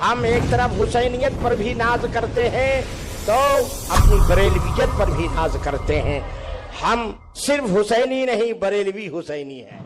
ہم ایک طرف حسینیت پر بھی ناز کرتے ہیں تو اپنی بریلویت پر بھی ناز کرتے ہیں. ہم صرف حسینی نہیں، بریلوی حسینی ہے.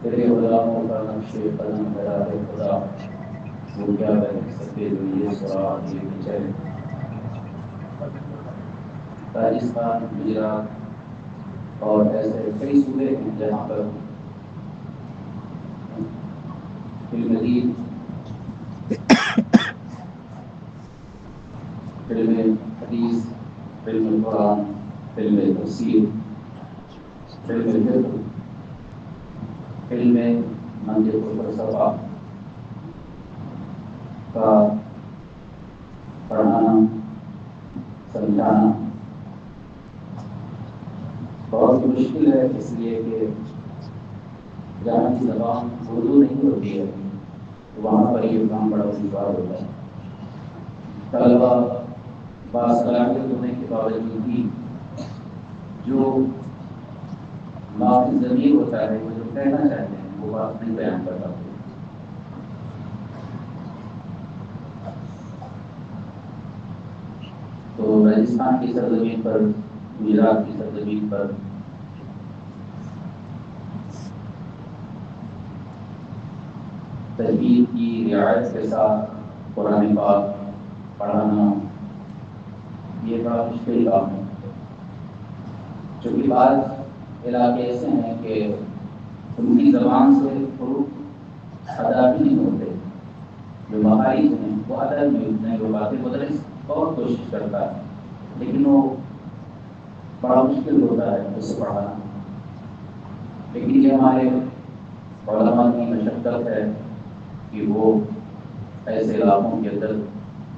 تیرے غلاموں کا نقش قدم ہے راہ خدا، وہ کیا رہ سکے جو یہ سراغ لے کے چلے. راجستھان، گجرات اور ایسے کئی صوبے ہیں جہاں پر فلم دین، فلم حدیث، فلم قرآن، فلم تفسیر، فلم فقہ، فلم منطق و فلسفہ کا پڑھانا، سمجھانا بہت مشکل ہے، اس لیے کہ جہاں کی زبان اردو نہیں ہوتی ہے وہاں پر یہ کام بڑا دشوار ہوتا ہے. طلبا باصلاحیت ہونے کے باوجود بھی جو معافی ضمیر ہوتا ہے، وہ جو کہنا چاہتے ہیں وہ بات نہیں بیان کر پاتے. تو راجستھان کی سرزمین پر، گجرات کی سرزمین پر تجوید کی رعایت کے ساتھ قرآن پاک پڑھانا یہ بڑا مشکل کام ہے، چونکہ بعض علاقے ایسے ہیں کہ ان کی زبان سے حروف ادا بھی نہیں ہوتے. جو مخارج ہیں وہ ادا نہیں ہوتے ہیں، وہ باتیں مدرس بہت کوشش کرتا ہے لیکن وہ بڑا مشکل ہوتا ہے اسے پڑھانا. لیکن یہ ہمارے علماء کی مشقت ہے کہ وہ ایسے علاقوں کے اندر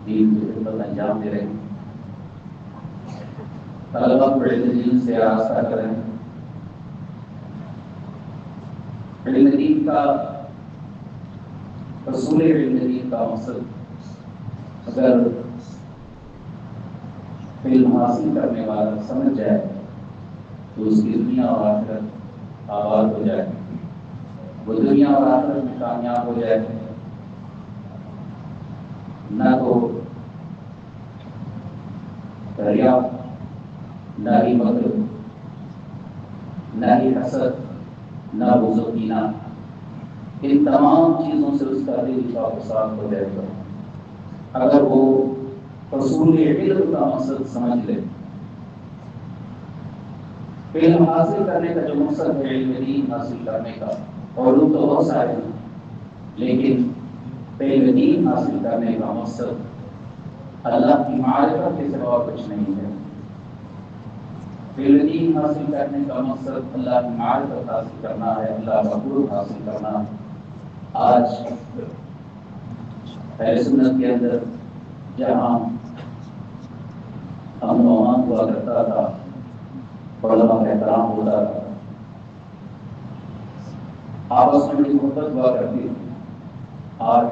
دین کی خدمت انجام دے رہے ہیں. طلبا کو علم دین سے آراستہ کریں. علم دین کا حصول علم دین کا مقصد اگر علم حاصل کرنے والا سمجھ جائے تو اس کی دنیا اور آخرت آباد ہو جائے، وہ دنیا اور آخرت میں کامیاب ہو جائے. نہ تو دریا، نہ ہی مکر، نہ ہی حسد، نہ بغض و کینہ، ان تمام چیزوں سے اس کا دل پاک و صاف ہو جائے گا اگر وہ حصول علم کا مقصد سمجھ لے. علم حاصل کرنے کا جو مقصد ہے، علم دین حاصل کرنے کا، اور لوگ تو بہت سارے ہیں لیکن علم دین حاصل کرنے کا مقصد اللہ کی معرفت کے سوا کچھ نہیں ہے. علم دین حاصل کرنے کا مقصد اللہ کی معرفت حاصل کرنا ہے، اللہ کا قرب حاصل کرنا. آج اہل سنت کے اندر جہاں امن و امان ہوا کرتا تھا، علماء کا احترام ہوتا تھا، آپس میں بڑی محبت ہوا کرتی تھی، آج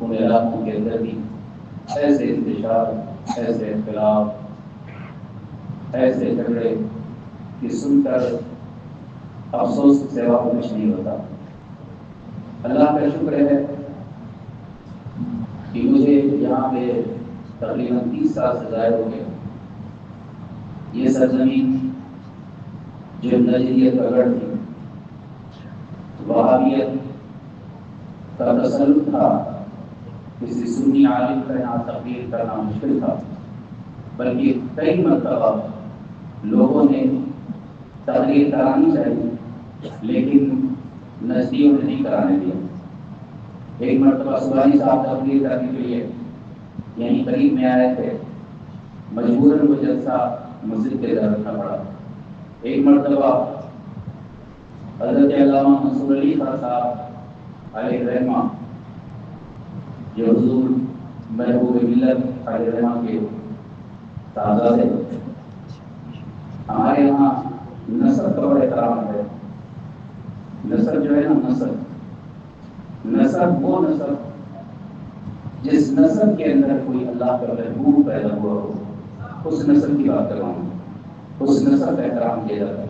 ان علاقوں کے اندر بھی ایسے انتشار، ایسے اختلاف، ایسے جھگڑے کہ سن کر افسوس کے سوا کچھ نہیں ہوتا. اللہ کا شکر ہے کہ مجھے یہاں پہ تقریباً 30 سال سے زائد ہو گئے. یہ سرزمین جو نجریت کا گڑھ تھی، وہابیت کا تسلط تھا، کسی سنی عالم کا یہاں تقریر کرنا مشکل تھا، بلکہ کئی مرتبہ لوگوں نے تقریر کرانی چاہیے لیکن نزدیوں نے نہیں کرانے دیا. ایک مرتبہ سبحانی صاحب تقریر کرنے کے لیے یہیں قریب میں آئے تھے، مجبوراً وہ جلسہ مسجد کے اندر رکھنا پڑا. ایک مرتبہ حضرت علامہ منصور علی خان صاحب علیہ الرحمہ جو حضور محبوب محبوب ملت علیہ السلام کے صاحبزادے، ہمارے یہاں نسب کا بڑا احترام ہے۔ نسب جو ہے نا، نسب وہ نسب جس نسب کے اندر کوئی اللہ کا محبوب پیدا ہوا ہو، اس نسب کی بات کر رہا ہوں، اس نسب کا احترام کیا جاتا ہے۔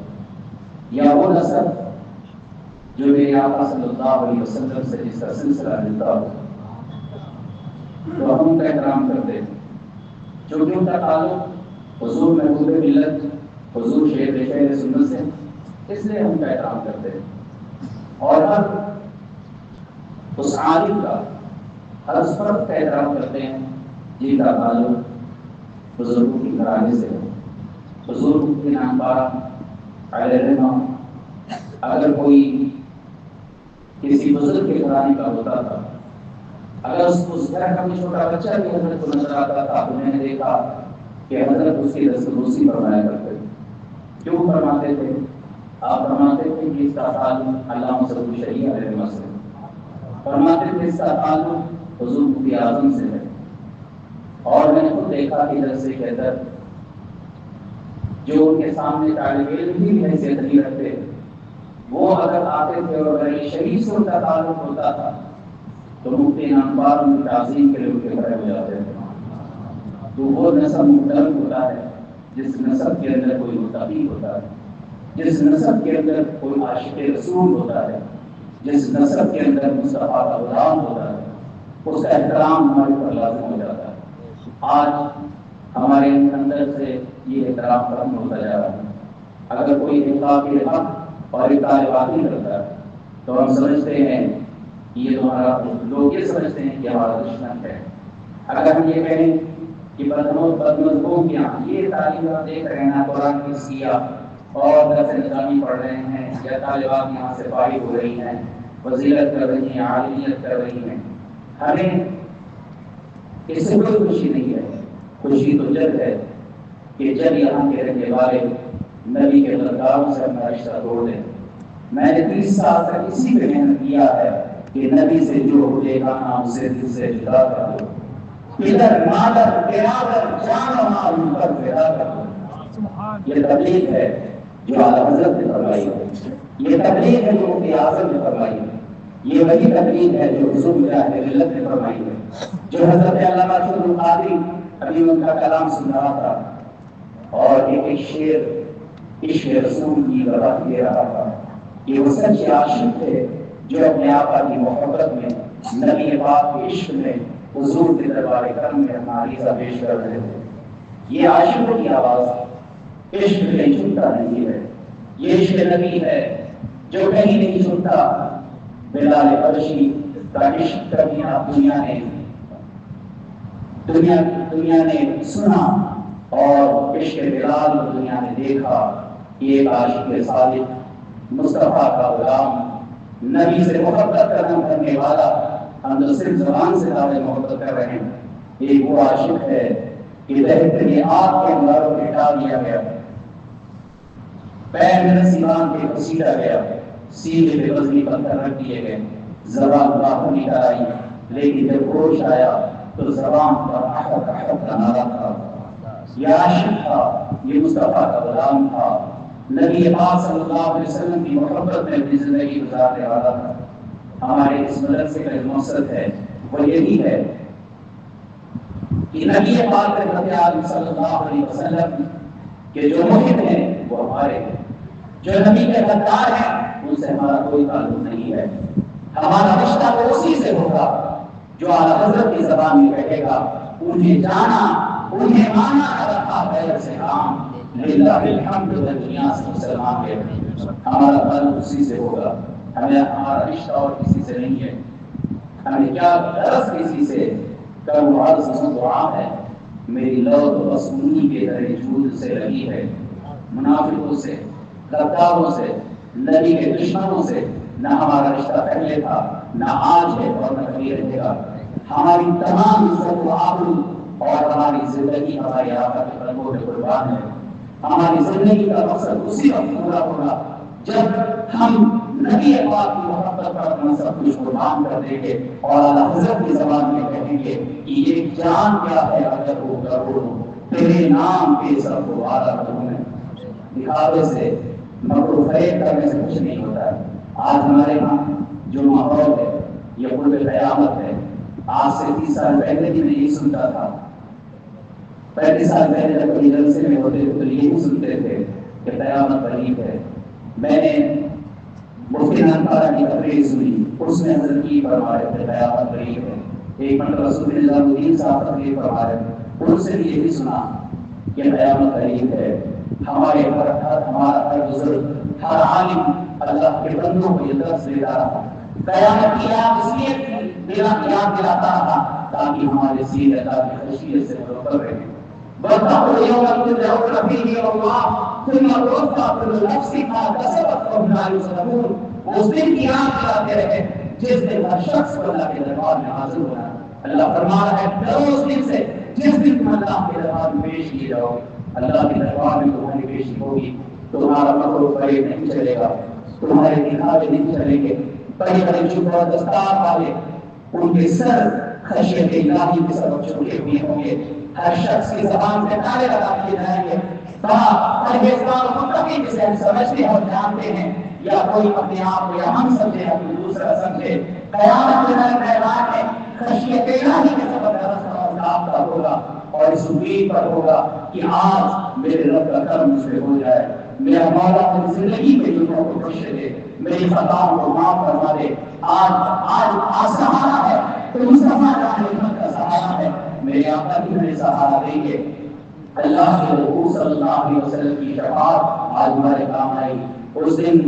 یا وہ نسب جو میرے آقا صلی اللہ علیہ وسلم سے جس کا سلسلہ ملتا ہو تو ہم ان کا احترام کرتے ہیں، چونکہ ان کا تعلق حضور محبوب ملت حضور شیخ سنت سے، اس لیے ہم ان کا احترام کرتے ہیں۔ اور ہر اس عالم کا، ہر اس فرد کا احترام کرتے ہیں جن کا تعلق بزرگوں کی گھرانے سے ہے، بزرگوں کے نام پاک علیہ الرحمہ۔ اگر کوئی کسی بزرگ کے گھرانے کا ہوتا تھا، اگر اس گھر کا کوئی چھوٹا بچہ بھی حضرت کو نظر آتا تھا تو میں نے دیکھا کہ حضرت اس کی دسترسی فرمایا کرتے تھے۔ کیوں فرماتے تھے؟ آپ فرماتے تھے کہ اس کا تعلق علامہ صدوق شریعہ علیہ السلام سے، فرماتے تھے اس کا تعلق حضور مفتی اعظم سے ہے۔ اور میں نے خود دیکھا کہ جلسے کے اندر جو ان کے سامنے طالب علم بھی حیثیت نہیں رکھتے، وہ اگر آتے تھے اور اگر شریف سے ان کا تعلق ہوتا تھا تو مفتی انوار ان کی تعظیم کے لیے ان کے کھڑے ہو جاتے تھے۔ تو وہ نسب محترم ہوتا ہے جس نسب کے اندر کوئی متقی ہوتا ہے، جس نسب کے اندر کوئی عاشق رسول ہوتا ہے، جس نسب کے اندر مصطفیٰ کا غلام ہوتا ہے، اس کا احترام ہمارے پر لازم ہو جاتا ہے۔ آج ہمارے اندر سے یہ احترام ختم ہوتا جا رہا ہے۔ اگر کوئی انصاف حق اور اطاعت باطل کرتا ہے تو ہم سمجھتے ہیں کہ یہ تمہارا، لوگ یہ سمجھتے ہیں کہ ہمارا دشمن ہے۔ اگر ہم یہ کہیں کہ بدمزگوں کی یہ تعلیم ہم دیکھ رہے ہیں، قرآن کی سیاح اور درس نظامی پڑھ رہے ہیں، یا طالبات یہاں سے فارغ ہو رہی ہیں، وزیرت کر رہی ہیں، عالمیت کر رہی ہیں، ہمیں اس سے کوئی خوشی نہیں ہے۔ خوشی تو جب ہے کہ جب یہاں کے رہنے والے نبی کے مددگاروں سے اپنا رشتہ توڑ دیں۔ میں نے 30 سال تک اسی پہ محنت کیا ہے کہ نبی سے جو ہو جائے گا اسے دل سے جدا کر دو، ادھر مادر برادر جان و مال ان پر پیدا کر دو۔ یہ تبلیغ ہے جو اعلیٰ حضرت نے فرمائی ہے، یہ تبلیغ ہے جو مفتی اعظم نے فرمائی ہے، یہ وہی تبلیغ ہے جو حضور ملت نے فرمائی ہے، جو حضرت علامہ شمس القادری ابھی ان کا کلام سن رہا تھا اور ایک شعر عشق رسول کی گواہ دے رہا تھا کہ وہ سچے عاشق تھے جو اپنے آقا کی محبت میں، نبی پاک کے عشق میں، حضور کے دربار کرم میں اپنا عریضہ پیش کر رہے تھے۔ یہ عاشقوں کی آواز، عشق کہیں چھوٹا نہیں ہے، یہ عشق نبی ہے جو کہیں نہیں چھوٹا۔ بلال حبشی کا عشق کبھی دنیا نے سنا اور عشق بلال کو دنیا نے دیکھا کہ ایک عاشق صادق، مصطفیٰ کا غلام، نبی سے محبت کرنے والا، ہم تو صرف زبان سے دعوے محبت کر رہے ہیں، ایک وہ عاشق ہے کہ بہترین آگ کے انگاروں میں ڈال دیا گیا، پیر میں رسی باندھ کے گھسیٹا گیا، سینے پہ وزنی پتھر رکھ دیے گئے، زبان باہر نکل آئی، لیکن جب ہوش آیا تو زبان پر احد احد کا نعرہ تھا۔ یہ عاشق تھا، یہ مصطفیٰ کا غلام تھا، نبی پاک صلی اللہ علیہ وسلم کی محبت میں اپنی زندگی گزارنے والا تھا۔ ہمارے اس مدرسے کا ایک مقصد ہے، وہ یہی ہے کہ نبی پاک صلی اللہ علیہ وسلم کے جو محب ہیں وہ ہمارے ہیں، جو نبی کے غدار ہیں ان سے ہمارا کوئی تعلق نہیں ہے۔ ہمارا رشتہ تو اسی سے ہوگا جو اعلیٰ حضرت کی زبان میں کہے گا انہیں جانا، انہیں مانا، رکھا غیر سے کام، للہ الحمد دنیا سے مسلمان ہے۔ ہمارا تعلق اسی سے ہوگا، ہمیں ہمارا رشتہ اور کسی سے نہیں ہے۔ ہمیں کیا غرض کسی سے؟ کرم عرض دعا ہے، میری لو تو بس انہی کے در جود سے لگی ہے، منافقوں سے، غداروں سے، نبی کے دشمنوں سے نہ ہمارا رشتہ پہلے تھا، نہ آج ہے اور نہ کبھی رہے گا۔ ہماری تمام عزت و آبرو اور ہماری زندگی ہمارے آقا کے قدموں پہ قربان ہے۔ ہماری زندگی کا مقصد اسی وقت پورا ہوگا جب ہم نبی پاک کی محبت پر اپنا سب کچھ قربان کر دیں گے اور اعلیٰ حضرت کی زبان میں کہیں گے کہ یہ جان کیا ہے اگر وہ کروڑ تیرے نام کے سب کو وعدہ کروں میں. دکھاوے سے مکر و فریب کرنے سے کچھ نہیں ہوتا ہے. آج ہمارے ہاں جو ماحول ہے یہ قرب قیامت ہے. آج سے 30 سال پہلے بھی میں یہی سنتا تھا. 35 سال پہلے جب کوئی جلسے میں ہوتے تو یہی سنتے تھے کہ قیامت قریب ہے. میں نے مفتی نانپارہ کی تقریر سنی, اس میں حضرت کی فرما رہے تھے قیامت قریب ہے. ایک منٹ رسول نظام الدین صاحب تقریر فرما رہے تھے, ان سے بھی یہی سنا کہ قیامت قریب ہے. ہمارا ہر بزرگ, ہر عالم اللہ کے بندوں کو یہ درس دیتا رہا. قیامت کی یاد اس لیے یاد دلاتا رہا تاکہ ہمارے سینے اللہ کی خشیت سے مروکر رہے. وَاتَّقُوا يَوْمًا تُرْجَعُونَ فِيهِ إِلَى اللَّهِ ثُمَّ تُوَفَّىٰ كُلُّ نَفْسٍ مَا كَسَبَتْ وَهُمْ لَا يُظْلَمُونَ. اس دن کی یاد دلاتے رہے جس دن ہر شخص کو اللہ کے دربار میں حاضر ہونا. اللہ فرما رہا ہے ڈرو اس دن سے جس دن تم اللہ کے دربار میں پیش کیے جاؤ. اللہ کے دربار میں تمہاری پیشی ہوگی. تمہارا مکر و فریب نہیں چلے گا, تمہارے دکھاوے نہیں چلیں گے. بڑے بڑے جبہ دستار والے ان کے سر خشیت الہی کے سبب جھکے ہوئے ہوں گے. ہر شخص کی زبان سے نعرے لگا دیے جائیں گے. پرہیزگار متقی جسے ہم سمجھتے اور جانتے ہیں, یا کوئی اپنے آپ کو یا ہم سمجھے یا کوئی دوسرا سمجھے, قیامت کے میدان میں خشیت الہی کے سبب رسنا اور ضابطہ ہوگا اور اس امید پر ہوگا کہ آج میرے رب کا کرم مجھ پہ ہو جائے. میرا مولا میری زندگی میں دنوں کو خوش دے, میری خطاؤں کو معاف فرما دے. آج سہارا ہے تو مصطفیٰ جان رحمت کا سہارا ہے. میرے آقا بھی ہمیں سہارا دیں گے. اللہ کے رسول صلی اللہ علیہ وسلم کی شفاعت آج ہمارے کام آئی. اس دن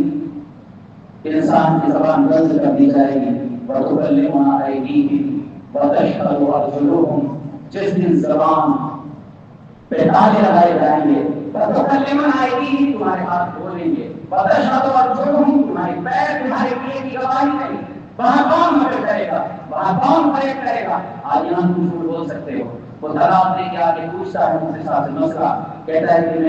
انسان کی زبان بند کر دی جائے گی. وَتُكَلِّمُنَا أَيْدِيهِمْ وَتَشْهَدُ أَرْجُلُهُمْ. جس دن زبان پہ تالے لگائے جائیں گے, وَتُكَلِّمُنَا أَيْدِيهِمْ تمہارے ہاتھ بولیں گے, وَتَشْهَدُ أَرْجُلُهُمْ تمہارے پیر تمہارے لیے کی گواہی دیں. وہاں کون مدد کرے گا, وہاں کون فریب کرے گا. آج یہاں تم جھوٹ بول سکتے ہو. وہ طلاق دے کے آگے پوچھتا ہے مجھ سے ساتھ مسئلہ, کہتا ہے کہ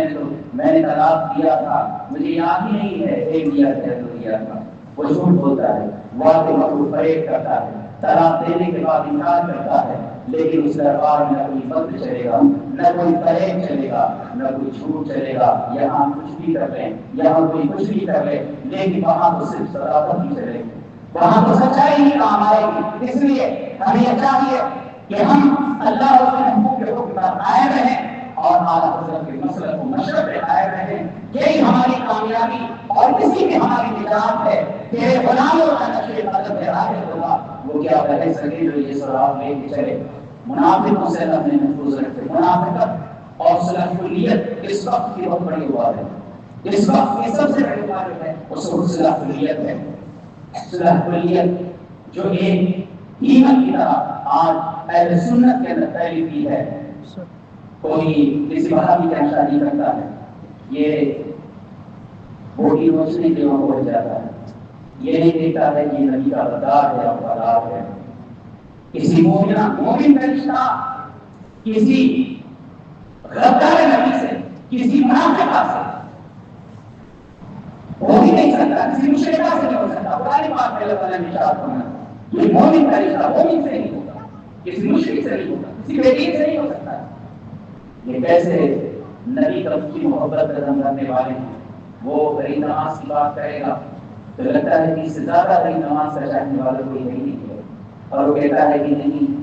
میں نے طلاق دیا تھا, مجھے یاد ہی نہیں ہے ایک دیا تھا تو دیا تھا. وہ جھوٹ بولتا ہے, واقعی مخلوق فریب کرتا ہے, طلاق دینے کے بعد انکار کرتا ہے. لیکن اس دربار میں نہ کوئی مکر چلے گا, نہ کوئی فریب چلے گا, نہ کوئی جھوٹ چلے گا. یہاں کچھ بھی کر لیں, یہاں کوئی کچھ بھی کر لے, لیکن وہاں تو صرف صداقت ہی چلے گی, وہاں تو سچائی ہی کام آئے گی. اس لیے ہمیں یہ چاہیے کہ ہم اللہ اور اس کے حقوق کے حکم پر قائم رہیں اور اعلیٰ حضرت کے مسلک کو مشرق پہ قائم رہیں. یہی ہماری کامیابی اور کسی بھی ہماری نجات ہے. تیرے غلاموں کا نشے قدم پہ راغب ہوگا وہ کیا کہہ سکے جو یہ سراغ لے کے چلے. منافقوں سے اللہ نے محفوظ رکھے. منافقت اور صلح کلیت اس وقت کی بہت بڑی بات ہے. اس وقت کی سب سے بڑی بات جو ہے اس کو صلح کلیت ہے. صلح کلیت جو ایک قیمت کی طرح آج اہل سنت کے اندر پھیلی ہوئی ہے. کوئی کسی وہابی کا شادی کرتا ہے, یہ بوٹی نوچنے کے وہاں پہنچ جاتا ہے, یہ نہیں دیکھتا ہے کہ یہ نبی کا غدار ہے اور غدار ہے. کسی مومن کا رشتہ کسی غدار نبی سے, کسی منافقہ سے ہو ہی نہیں سکتا, کسی مشرکہ سے نہیں ہو سکتا. قرآن پاک میں اللہ تعالیٰ نے ارشاد فرمایا یہ مومن کا رشتہ مومن سے نہیں ہوگا, کسی مشرک سے نہیں ہوگا, کسی بے دین سے نہیں ہو سکتا. یہ کیسے نبی کا کی محبت قدم کرنے والے ہیں. وہ بڑی نماز کی بات کرے گا تو لگتا ہے کہ اس سے زیادہ بڑی نماز کا چاہنے والا کوئی نہیں ہے, اور وہ کہتا ہے کہ نہیں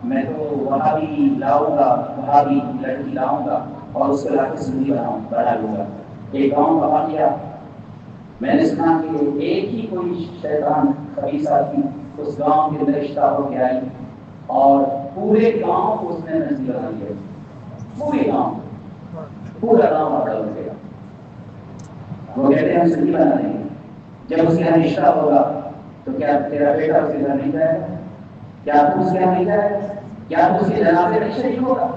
میں تو وہاں بھی لاؤں گا, وہاں بھی لڑکی لاؤں گا اور اس کو لا کے سنی بنا لوں گا. ایک گاؤں کا واقعہ میں نے سنا کہ ایک ہی کوئی شیطان خبیث آدمی اس گاؤں کے اندر رشتہ ہو کے آئی اور پورے گاؤں کو اس نے نزدیک بنا دیا. پورے گاؤں, پورا گاؤں بڑا ہو گیا. وہ کہتے ہیں ہم سنی بنا دیں گے. جب اس کے یہاں رشتہ ہوگا تو کیا تیرا بیٹا اس کے گھر نہیں جائے گا؟ کیا تو اس کے یہاں نہیں جائے گا؟ کیا تو اس کے جنازے میں شریک ہوگا؟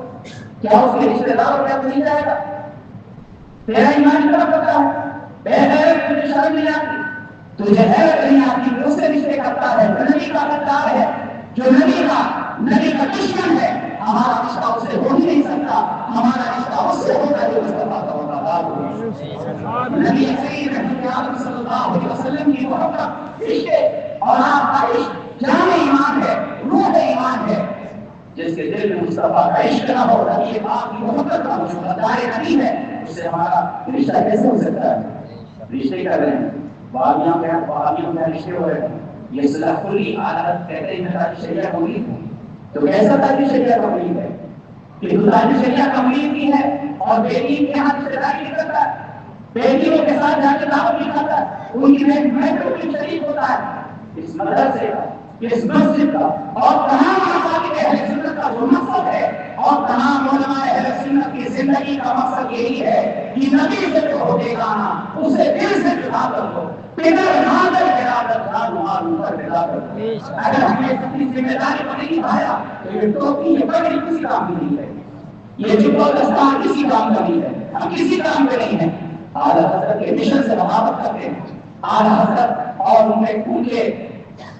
کیا اس کے رشتے داروں کے نہیں جائے گا؟ تیرا ایمان کیا کرتا ہے؟ بہر تجھے شرم نہیں آتی, تجھے حیرت نہیں آتی کہ اس سے رشتے کرتا ہے جو نبی کا غدار ہے, جو نبی کا دشمن ہے. ہمارا رشتہ اس سے ہو ہی نہیں سکتا. ہمارا رشتہ اس سے ہوگا جو مصطفیٰ کا وفادار ہو. نبی کریم صلی اللہ علیہ وسلم کی محبت محبت رشتے اور آپ کا عشق جان ایمان ہے، روح ایمان ہے. جس کے دل میں مصطفیٰ کا عشق نہ ہو، نبی پاک کی محبت نہ ہو، جو غدار نبی ہے، اس سے ہمارا رشتہ کیسے ہو سکتا ہے؟ رشتے کر رہے ہیں وہابیوں کے رشتے ہو رہے ہیں. یہ صلح کلی عادت کہتے ہیں تاریخ شریعہ کا مرید ہے. تو کیسا تاریخ شریعہ کا مرید ہے کہ تاریخ شریعہ کا مرید بھی ہے اور بیٹی کے ہاتھ رشتے داری نہیں کرتا ہے، بیٹیوں کے ساتھ جا کے دعوت نہیں کھاتا ہے، ان کی محفلوں میں شریک ہوتا ہے. اس مدرسے کا، اس مسجد کا اور تمام مساجد اہل سنت کا جو مقصد ہے اور تمام علماء اہل سنت کی زندگی کا مقصد یہی ہے کہ نبی سے جو ہو کے گانا اسے دل سے جدا کر دو، پدر مادر جدا کر جان مال اوپر جدا کر دو. اگر ہم نے اپنی ذمہ داری کو نہیں نبھایا تو یہ ٹوپی یہ پگڑی کسی کام کی نہیں ہے، یہ جبہ دستار کسی کام کا نہیں ہے، ہم کسی کام کے نہیں ہیں. اعلیٰ حضرت کے مشن سے محبت کرتے ہیں. اعلیٰ حضرت اور ان کے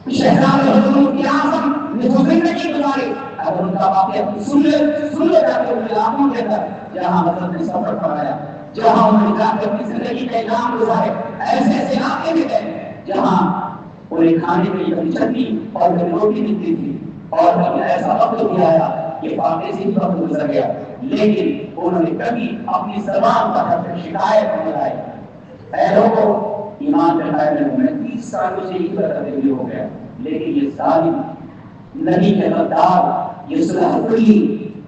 شہزاد حضور کی اعظم نے جو زندگی گزاری، اگر ان کا واقعہ سن لے جاتے ان علاقوں کے اندر جہاں حضرت نے سفر فرمایا، جہاں انہوں نے جا کے اپنی زندگی کا ایام گزارے، ایسے ایسے علاقے میں گئے جہاں انہیں کھانے کے لیے کبھی چٹنی اور کبھی روٹی ملتی تھی، اور کبھی ایسا وقت بھی آیا کہ پاکے سے ہی وقت گزر گیا، لیکن انہوں نے کبھی اپنی زبان پر حرف شکایت نہیں لائی. اے لوگوں، ایمان کے قائل ہوں میں 30 سالوں سے یہ تبدیلی ہو گیا، لیکن یہ ظالم نبی کے غدار، یہ صلح کلی،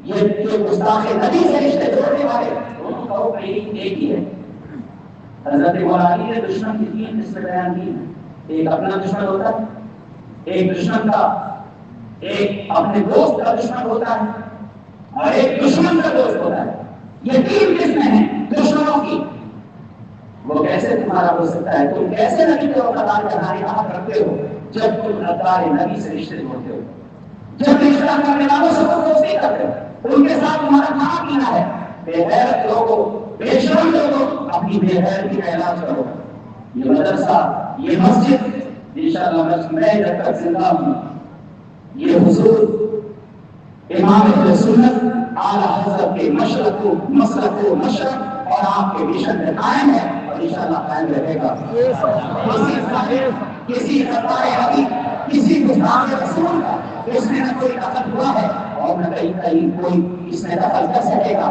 یہ گستاخ نبی سے رشتے جوڑنے والے دونوں کا حکم ایک ہی ہے. حضرت مولانا نے دشمن کی 3 قسمیں بیان کی. ایک اپنا دشمن ہوتا ہے، ایک دشمن کا، ایک اپنے دوست کا دشمن ہوتا ہے، اور ایک دشمن کا دوست ہوتا ہے. یہ 3 قسمیں ہیں دشمنوں کی. وہ کیسے تمہارا ہو سکتا ہے؟ تم کیسے نبی کے وفادار کا دعویٰ کرتے ہو جب تم غدار نبی سے رشتے جوڑتے ہو، جب رشتہ کرنے والوں سے دوستی کرتے ہو، ان کے ساتھ تمہارا کھانا پینا ہے. بے غیرت لوگوں، بے شرم لوگوں، اپنی بے غیرتی کا علاج کرو. یہ مدرسہ، یہ مسجد انشاءاللہ میں جب تک زندہ ہوں، یہ حضور امام اہل سنت اعلیٰ حضرت کے مشرق و مشرق اور آپ کے مشن میں قائم ہے اور انشاءاللہ قائم رہے گا. کسی غدار نبی، کسی گستاخ رسول کا اس میں نہ کوئی دخل ہوا ہے اور نہ کہیں کوئی اس میں دخل کر سکے گا.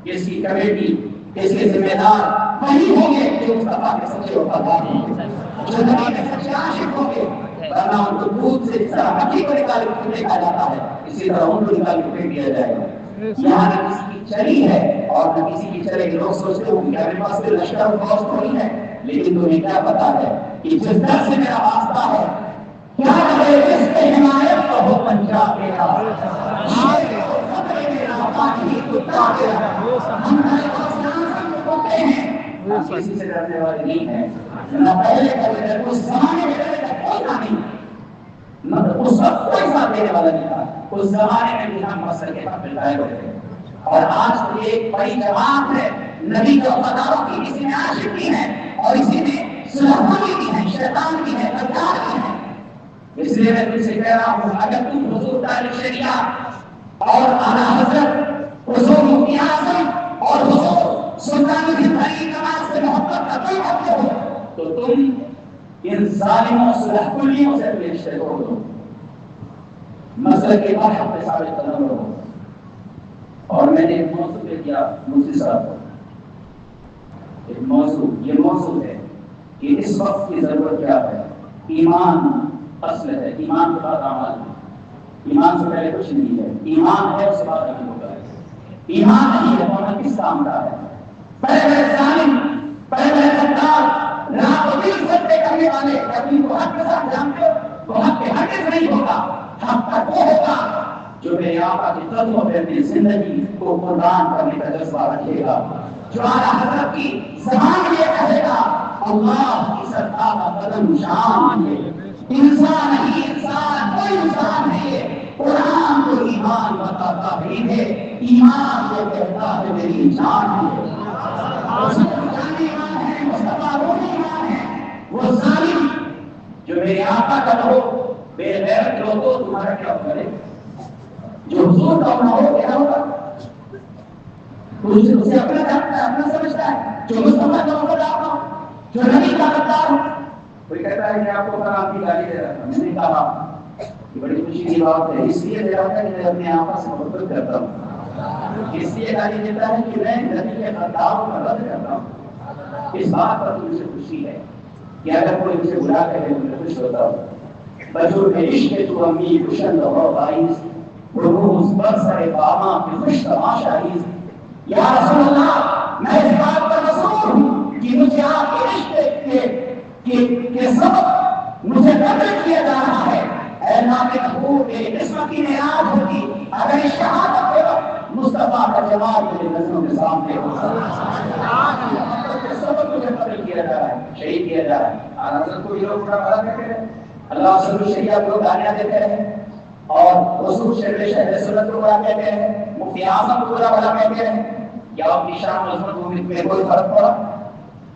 اس کی کمیٹی، اس کے ذمہ دار وہی ہوں گے جو مصطفیٰ کے سچے وفادار ہوں گے، جو نبی کے سچے عاشق ہوں گے. ورنہ ان کو دودھ سے جس طرح مکھی کو نکال کے پھینکا جاتا ہے، اسی طرح ان کو نکال کے پھینک دیا جائے گا. یہاں نہ کسی کی چلی ہے اور نہ کسی کی چلے گی. لوگ سوچتے ہوں کہ ہمارے پاس کوئی لشکر و فوج تو نہیں ہے، لیکن تمہیں کیا پتا ہے کہ جس در سے میرا واسطہ ہے، کیا ہے جس پہ حمایت کا ہو پنجا میرا، ہم کسی سے ڈرنے والے نہیں ہیں. نہ پہلے کبھی اس زمانے میں کوئی تھا نہیں، اس وقت کوئی ساتھ دینے والا نہیں تھا. اس زمانے میں بھی ہم مسئلے کے حق میں قائل ہوتے، اور آج تو ایک بڑی جماعت ہے نبی کے وفاداروں کی. اسی میں عاشق بھی ہیں اور اسی میں سلحانی بھی ہیں، شیطان بھی ہیں، غدار بھی ہیں. اس لیے میں تم سے کہہ رہا ہوں، اگر تم حضور تاریخ شریعہ اور اعلیٰ حضرت حضور مفتی اعظم اور حضور سلطان بھائی نواز سے محبت کرتے ہو تو تم ان ظالموں صلح کلیوں سے بھی رشتے توڑ دو، مسئلہ کے بعد حق پہ ثابت قدم رہو. اور میں نے ایک موضوع پہ کیا مفتی صاحب کو، ایک موضوع، یہ موضوع ہے کہ اس وقت کی ضرورت کیا ہے. ایمان اصل ہے، ایمان کے بعد اعمال ہے. ایمان سے پہلے کچھ نہیں ہے. ایمان ہے اس کے بعد عمل ہوگا. ایمان نہیں ہے تو عمل کس کام کا ہے؟ پہلے ظالم، پہلے غدار، رات و دن سجدے کرنے والے اپنی کو حق کے ساتھ جانتے ہو تو حق کے ہرگز نہیں ہوگا. حق کا وہ ہوگا جو میرے آقا کے قدموں پہ اپنی زندگی کو قربان کرنے کا جذبہ رکھے گا، جو اعلیٰ حضرت کی زبان یہ کہے گا اللہ کی سرکار کا قدم شان ہے. انسان ہی انسان، کوئی انسان نہیں. قرآن کو ایمان بتاتا بھی ہے، ایمان کو کہتا ہے میری جان ہے. وہ ظالم جو میرے آقا کا ہو، بے غیرت لوگوں تمہارا کیا کرے؟ جو حضور کا نہ ہو کیا ہوگا؟ اسے اپنا جانتا ہے، اپنا سمجھتا ہے. جو مصطفیٰ کا وفادار ہو، جو نبی کا غدار ہو، کوئی کہتا ہے کہ آپ کو فلاں کی گالی دے رہا تھا، میں نے کہا یہ بڑی خوشی کی بات ہے، اس لیے دے رہا ہے کہ میں اپنے آقا سے محبت کرتا ہوں، اس لیے گالی دیتا ہے کہ میں نبی کے خطاؤں کا رد کرتا ہوں، اس بات پر مجھے خوشی ہے کہ اگر کوئی مجھے برا کہے تو میں خوش ہوتا ہوں۔ بجور عشق تو امیر کشند ہو باعث روز برسر باما کی خوش تماشائیز۔ یا رسول اللہ میں اس بات پر مسرور ہوں کہ مجھے آپ کے عشق کے سبب مجھے قدر کیا جا رہا ہے۔ اے نام محبوب میری قسمت کی معراج ہوتی اگر اس شہادت کے وقت مصطفیٰ کا جمال میرے نظروں کے سامنے ہوتا۔ سبب مجھے قتل کیا جا رہا ہے، شہید کیا جا رہا ہے۔ حضرت کو یہ لوگ بڑا بڑا کہتے ہیں، اللہ صلی شریعہ کو گالیاں دیتے ہیں اور رسول شہر سنت کو بڑا کہتے ہیں، مفتی اعظم کو بڑا کہتے ہیں، کیا ان کی شان عظمت میں کوئی فرق پڑا؟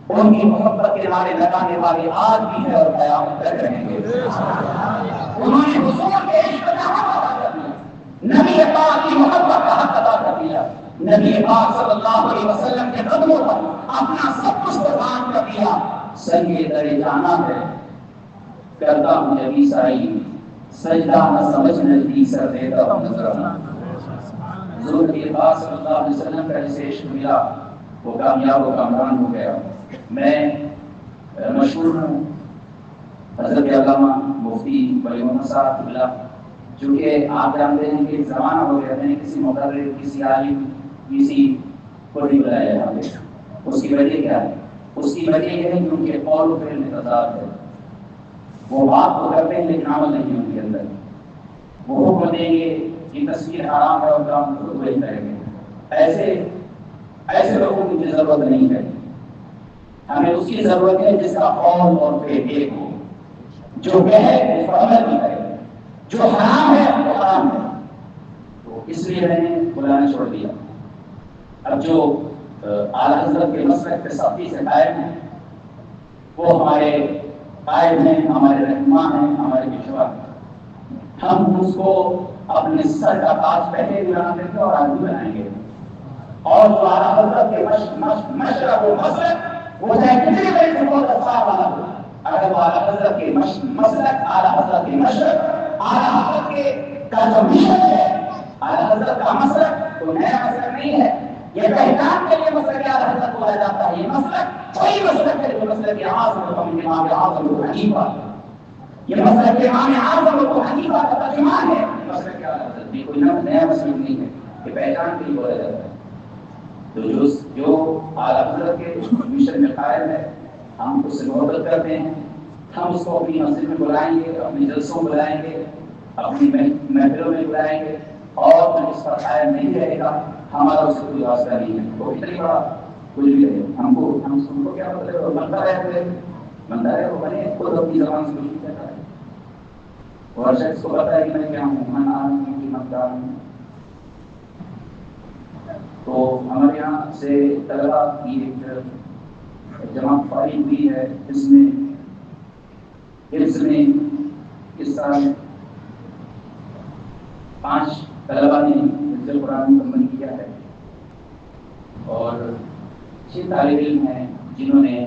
ان کی محبت کے نعرے لگانے والے آج بھی ہے اور قیامت تک رہیں گے۔ انہوں نے حضور کے عشق کا حق ادا کر دیا، نبی پاک کی محبت کا حق ادا کر دیا، نبی پاک صلی اللہ علیہ وسلم کے قدموں پر اپنا سب کچھ قربان کر دیا۔ سنگ در جانا ہے کرتا ہوں جب عیسائی، سجدہ نہ سمجھ نزدیک سر دیتا ہوں نظرانہ۔ حضور کے پاس صلی اللہ علیہ وسلم کا جسے عشق ملا وہ کامیاب و کامران ہو گیا۔ میں مشہور ہوں حضرت علامہ مفتی ولی محمد صاحب قبلہ، چونکہ آپ جانتے ہیں کہ زمانہ ہو گیا، میں نے کسی مقرر کسی عالم کسی کو نہیں بلایا یہاں پہ۔ اس کی وجہ کیا ہے؟ اس کی وجہ یہ ہے کہ ان کے قول و فعل میں تضاد ہے، وہ بات تو کرتے ہیں لیکن عمل نہیں ان کے اندر۔ وہ حکم دیں گے کہ تصویر حرام ہے اور کام خود وہی کریں گے۔ ایسے لوگوں کی ضرورت نہیں ہے، ہمیں اس کی ضرورت ہے جس کا قول اور فعل ایک ہو، جو کہے اس پر عمل بھی کرے، جو حرام ہے وہ حرام ہے۔ تو اس لیے میں نے بلانا چھوڑ دیا۔ اب جو اعلیٰ حضرت کے مسلک پہ سختی سے قائم ہیں وہ ہمارے قائد ہیں، ہمارے رہنما ہیں، ہمارے پیشوا ہیں۔ ہم اس کو اپنے سر کا تاج پہلے بھی بنا دیں گے اور آج بھی بنائیں گے۔ اور جو اعلیٰ حضرت کے مشرق و مسلک وہ چاہے کتنی بڑی حکومت اثار والا ہو، اگر وہ اعلیٰ حضرت کے مسلک، اعلیٰ حضرت کے مشرق، اعلیٰ حضرت کے کا جو مشن ہے، اعلیٰ حضرت کا مسلک کوئی نیا مسلک نہیں ہے، یہ پہچان کے لیے مسلک اعلیٰ حضرت بولا جاتا ہے۔ یہ مسلک وہی مسلک ہے جو مسلک اعظم امام اعظم ابو حنیفہ، یہ مسلک امام اعظم ابو حنیفہ کا ترجمان ہے۔ مسلک اعلیٰ حضرت یہ کوئی نیا مسلک نہیں ہے، یہ پہچان کے لیے بولا جاتا ہے۔ تو جو اعلیٰ حضرت کے مشن میں قائم ہے ہم اس سے محبت کرتے ہیں، ہم اس کو اپنی مسجد میں بلائیں گے، اپنے جلسوں میں بلائیں گے، اپنی محفلوں میں بلائیں گے، اور جو اس پر قائم نہیں رہے گا ہمارا اس سے کوئی واسطہ نہیں ہے۔ وہ اتنی بڑا کچھ بھی رہے ہم کو کیا مطلب بنتا ہے وہ بنے، خود اپنی زبان سے کچھ کہتا ہے اور شخص کو پتا ہے کہ میں کیا ہوں، من آدمی کی مقدار ہوں۔ تو ہمارے یہاں سے طلبا کی ایک جماعت فارغ ہوئی ہے، اس میں حفظ میں اس سال 5 طلبا نے حفظ قرآن مکمل کیا ہے اور 6 طالب علم ہیں جنہوں نے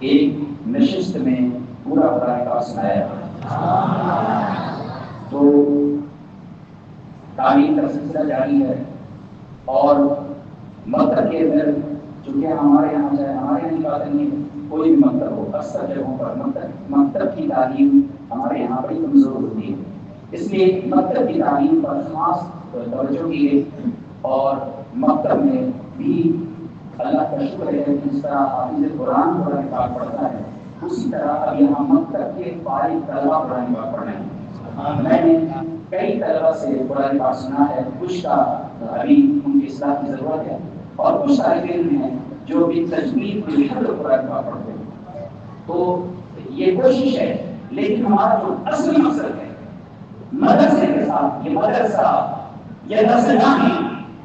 ایک نشست میں پورا قرآن پاک سنایا۔ تو تعلیم کا سلسلہ جاری ہے اور مکتب کے اندر چونکہ ہمارے یہاں کی بات نہیں ہے، کوئی بھی مکتب ہو، اکثر جگہوں پر مکتب کی تعلیم ہمارے یہاں بڑی کمزور ہوتی ہے، اس لیے مکتب کی تعلیم پر خاص توجہ کی گئی اور مکتب میں بھی اللہ کا شکر ہے کہ جس طرح حافظ قرآن پاک پڑھتا ہے اسی طرح اب یہاں مکتب کے فارغ طلبا قرآن پاک پڑھ رہے ہیں۔ میں نے کئی طلبا سے قرآن پاک سنا ہے، کچھ کا ابھی ان کی اصلاح کی ضرورت ہے اور کچھ طالب علم ہیں جو بھی تجوید بالحد قرآن پاک پڑھتے ہیں۔ تو یہ کوشش ہے، لیکن ہمارا جو اصلی مقصد ہے مدرسے کے ساتھ، یہ مدرسہ، یہ درسگاہیں،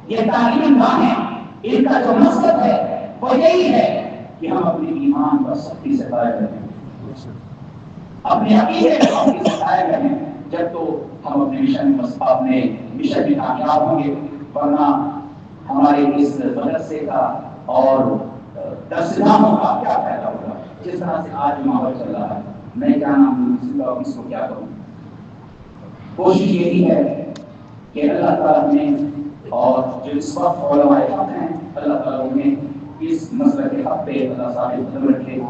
یہ تعلیم گاہیں، ان کا جو مقصد ہے وہ یہی ہے کہ ہم اپنے ایمان پر سختی سے قائم رہیں، اپنے عقیدے پر سختی سے قائم رہیں، جب تو ہم اپنے مشن میں کامیاب ہوں گے، ورنہ ہمارے اس مدرسے کا اور درسگاہوں کا کیا فائدہ ہوگا۔ جس طرح سے آج ماحول چل رہا ہے، میں کیا نام اس کو کیا کروں؟ کوشش یہی ہے کہ اللہ تعالیٰ نے اور جو اس وقت علماء حق ہیں، اللہ تعالیٰ انہیں اس مسئلہ کے حق پہ اللہ ثابت قدم رکھے،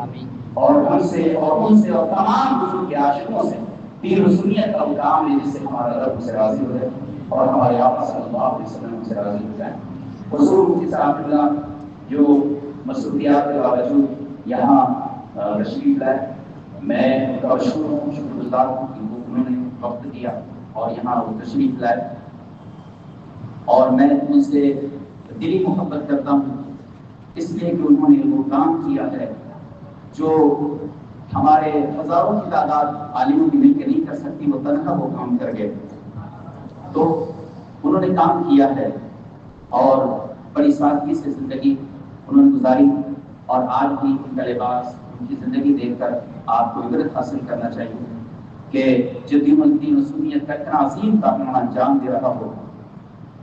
اور ہم سے اور ان سے اور تمام بزرگ کے عاشقوں سے دین و سنیت کا کام ہے، جس سے ہمارا رب سے راضی ہو جائے اور ہمارے آقا صلی اللہ علیہ وسلم سے راضی ہو جائے۔ حضور مفتی صاحب اللہ جو مصروفیات کے باوجود یہاں تشریف لائے، میں ان کا مشہور ہوں، شکر گزار ہوں کہ انہوں نے وقت دیا اور یہاں وہ تشریف لائے، اور میں ان سے دلی محبت کرتا ہوں اس لیے کہ انہوں نے وہ کام کیا ہے جو ہمارے ہزاروں کی تعداد عالموں کی مل کے نہیں کر سکتی، وہ تنہا وہ کام کر گئے۔ تو انہوں نے کام کیا ہے اور بڑی سادگی سے زندگی انہوں نے گزاری، اور آج بھی ان کا لباس، ان کی زندگی دیکھ کر آپ کو عبرت حاصل کرنا چاہیے کہ جو دین و سنیت کا اتنا عظیم کارنامہ انجام دے رہا ہو،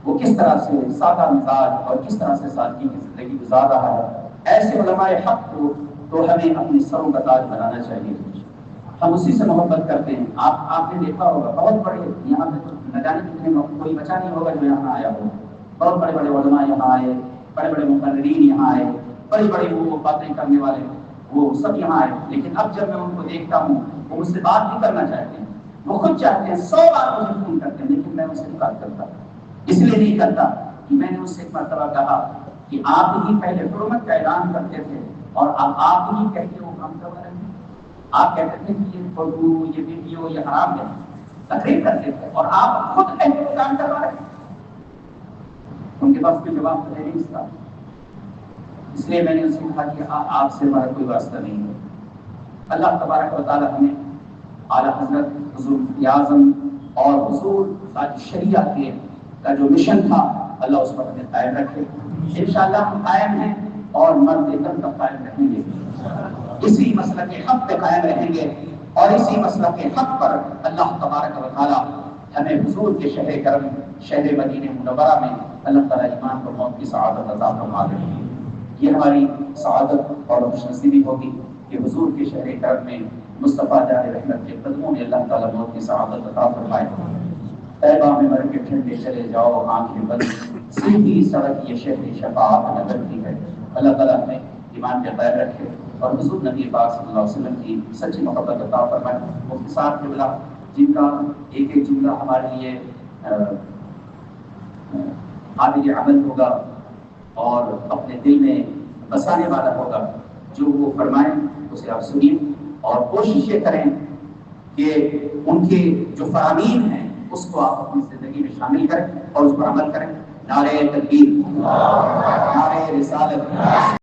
وہ کس طرح سے سادہ مزاج اور کس طرح سے سادگی کی زندگی گزار رہا ہے۔ ایسے علماء حق کو تو ہمیں اپنی سروں کا تاج بنانا چاہیے، ہم اسی سے محبت کرتے ہیں۔ آپ نے دیکھا ہوگا بہت بڑے یہاں پہ نہ جانے کتنے کوئی بچا نہیں ہوگا جو یہاں آیا ہو، بہت بڑے بڑے علماء یہاں آئے، بڑے بڑے مقررین یہاں آئے، بڑی بڑی وہ باتیں کرنے والے وہ سب یہاں آئے، لیکن اب جب میں ان کو دیکھتا ہوں وہ مجھ سے بات بھی کرنا چاہتے ہیں، وہ خود چاہتے ہیں 100 بار مجھے فون کرتے ہیں، لیکن میں ان سے بات کرتا اس لیے نہیں کرتا کہ میں نے اس سے ایک مرتبہ کہا کہ آپ ہی پہلے حرمت کا اعلان کرتے تھے اور اب آپ ہی کہہ کے وہ کام کروا رہے ہیں۔ آپ کہتے تھے کہ یہ فوٹو، یہ ویڈیو، یہ حرام ہے، تقریر کرتے تھے، اور آپ خود کہہ کے وہ کام کروا رہے ہیں۔ ان کے پاس کوئی جواب تو ہے نہیں اس کا، اس لیے میں نے ان سے کہا کہ آپ سے ہمارا کوئی واسطہ نہیں ہے۔ اللہ تبارک و تعالیٰ ہمیں اعلیٰ حضرت حضور مفتی اعظم اور حضور شریعت کے کا جو مشن تھا، اللہ اس پر ہمیں قائم رکھے۔ انشاءاللہ ہم قائم ہیں اور مرد دم تک قائم رہیں گے، اسی مسئلہ کے حق پہ قائم رہیں گے، اور اسی مسئلہ کے حق پر اللہ تبارک و تعالیٰ ہمیں حضور کے شہر کرم، شہر مدینہ منورہ میں اللہ تعالیٰ ایمان کو موت کی سعادت عطا فرما دے۔ یہ ہماری سعادت اور خوش نصیبی ہوگی کہ حضور کے شہر کرم میں مصطفیٰ جان رحمت کے قدموں میں اللہ تعالیٰ موت کی سعادت عطا فرمائے۔ طیبہ میں مر کے ٹھنڈے چلے جاؤ آنکھیں بند، سیدھی سڑک یہ شہر شفاعت نگر کی ہے۔ اللہ تعالیٰ ہمیں ایمان پہ قائم رکھے اور حضور نبی پاک صلی اللہ علیہ وسلم کی سچی محبت عطا فرمائے۔ مفتی صاحب قبلہ جن کا ایک ایک جملہ ہمارے لیے عابد عمل ہوگا اور اپنے دل میں بسانے والا ہوگا، جو وہ فرمائیں اسے آپ سنیے اور کوشش یہ کریں کہ ان کے جو فرامین ہیں اس کو آپ اپنی زندگی میں شامل کریں اور اس پر عمل کریں۔ نعرہ تکبیر،